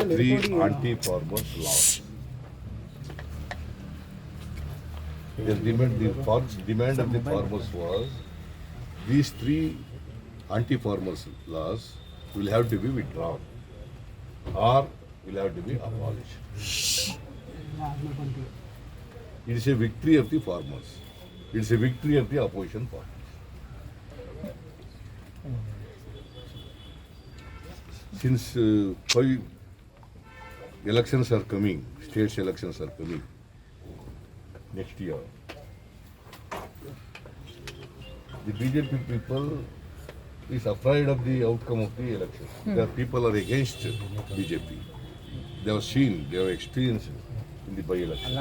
three anti-farmers laws. The demand of the farmers was these three anti-farmers laws will have to be withdrawn or will have to be abolished. It is a victory of the farmers. It is a victory of the opposition party. Since 5 elections are coming, states elections are coming next year, the BJP people is afraid of the outcome of the election. The people are against BJP. They have seen, they have experienced in the by-election.